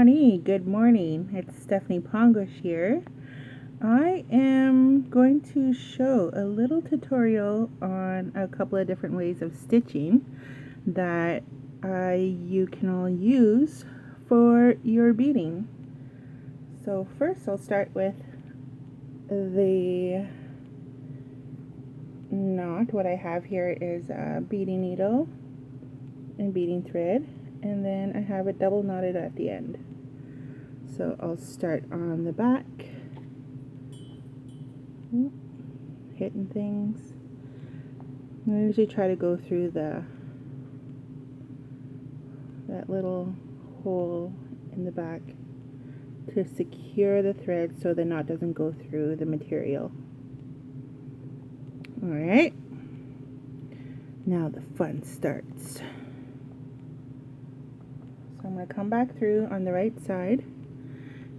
Aanii, good morning. It's Stephanie Pongosh here. I am going to show a little tutorial on a couple of different ways of stitching that you can all use for your beading. So first I'll start with the knot. What I have here is a beading needle and beading thread, and then I have it double knotted at the end. So I'll start on the back, hitting things. I usually try to go through that little hole in the back to secure the thread so the knot doesn't go through the material. Alright, now the fun starts. So I'm going to come back through on the right side,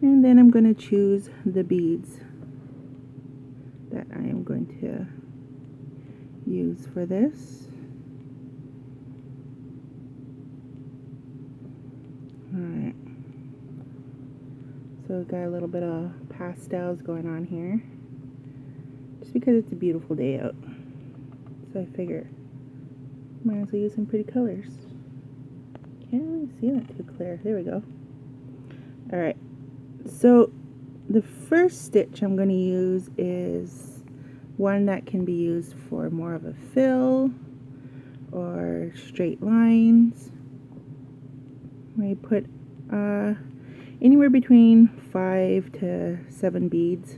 and then I'm going to choose the beads that I am going to use for this. Alright, so we've got a little bit of pastels going on here, just because it's a beautiful day out. So I figure might as well use some pretty colors. Can't really see that too clear. There we go. Alright, so the first stitch I'm going to use is one that can be used for more of a fill or straight lines. I put anywhere between 5 to 7 beads,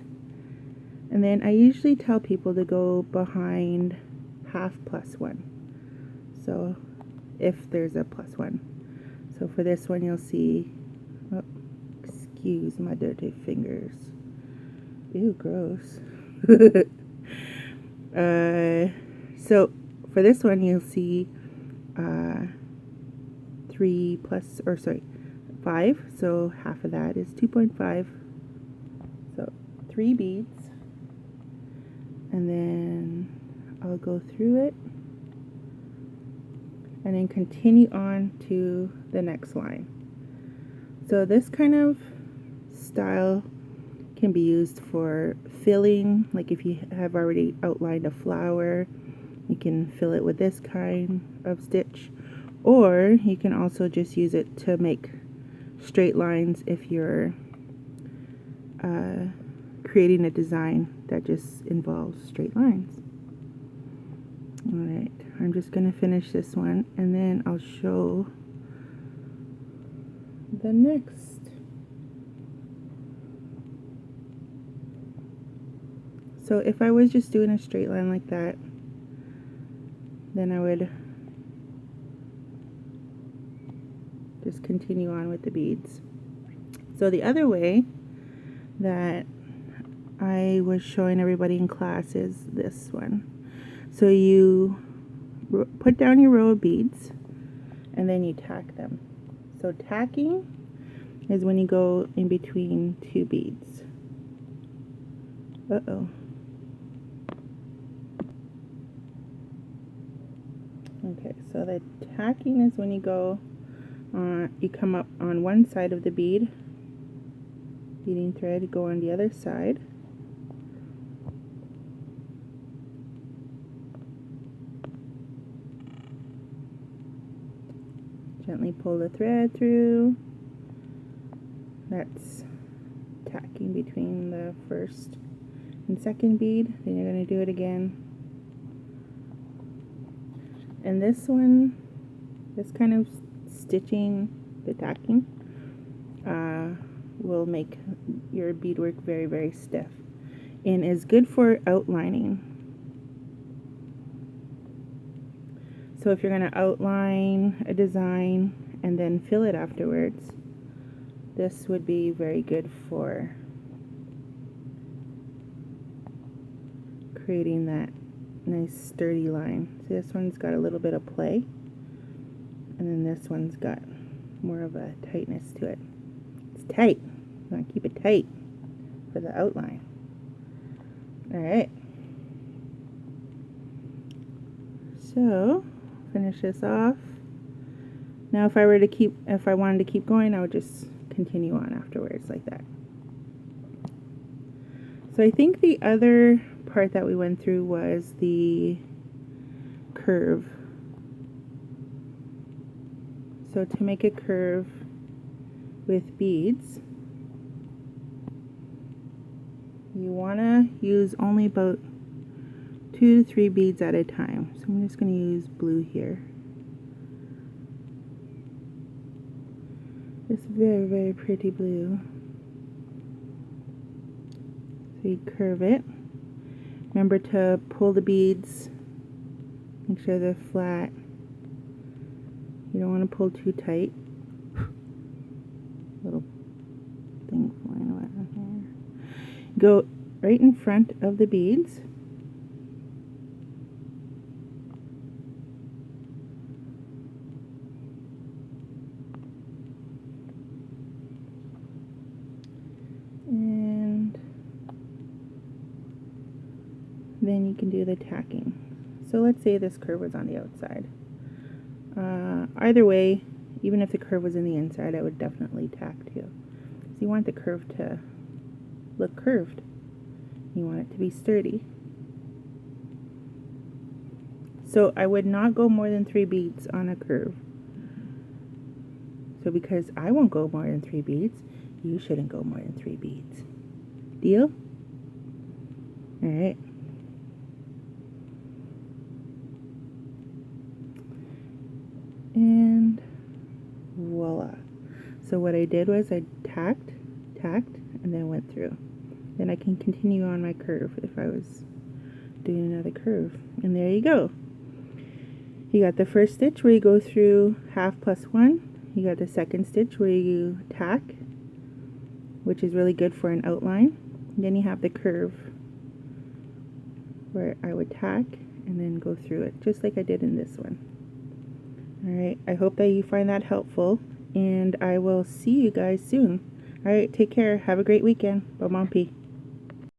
and then I usually tell people to go behind half plus 1, so if there's a plus 1. So for this one you'll see, oh, excuse my dirty fingers. Ew, gross. So for this one you'll see 5, so half of that is 2.5, so 3 beads, and then I'll go through it and then continue on to the next line. So this kind of style can be used for filling, like if you have already outlined a flower, you can fill it with this kind of stitch, or you can also just use it to make straight lines if you're creating a design that just involves straight lines. Alright, I'm just going to finish this one and then I'll show the next. So if I was just doing a straight line like that, then I would just continue on with the beads. So the other way that I was showing everybody in class is this one. So you put down your row of beads and then you tack them. So tacking is when you go in between 2 beads. Uh-oh. Okay, so the tacking is when you go you come up on one side of the beading thread, you go on the other side, gently pull the thread through. That's tacking between the first and second bead. Then you're going to do it again. And this one, this kind of stitching, the tacking, will make your beadwork very, very stiff and is good for outlining. So if you're going to outline a design and then fill it afterwards, this would be very good for creating that nice sturdy line. So this one's got a little bit of play, and then this one's got more of a tightness to it. It's tight. You want to keep it tight for the outline. Alright. So finish this off. Now if I wanted to keep going, I would just continue on afterwards like that. So I think the other part that we went through was the curve. So to make a curve with beads, you want to use only about 2 to 3 beads at a time. So I'm just going to use blue here. It's very, very pretty blue. So you curve it. Remember to pull the beads. Make sure they're flat. You don't want to pull too tight. Little thing flying around here. Go right in front of the beads. And then you can do the tacking. So let's say this curve was on the outside. Either way, even if the curve was in the inside, I would definitely tack too. So you want the curve to look curved. You want it to be sturdy. So I would not go more than 3 beads on a curve. So because I won't go more than 3 beads, you shouldn't go more than 3 beads. Deal? Alright. And voila. So what I did was I tacked, and then went through. Then I can continue on my curve if I was doing another curve. And there you go. You got the first stitch where you go through half plus 1. You got the second stitch where you tack, which is really good for an outline. And then you have the curve where I would tack and then go through it, just like I did in this one. Alright, I hope that you find that helpful, and I will see you guys soon. Alright, take care. Have a great weekend. Bye, Mompi.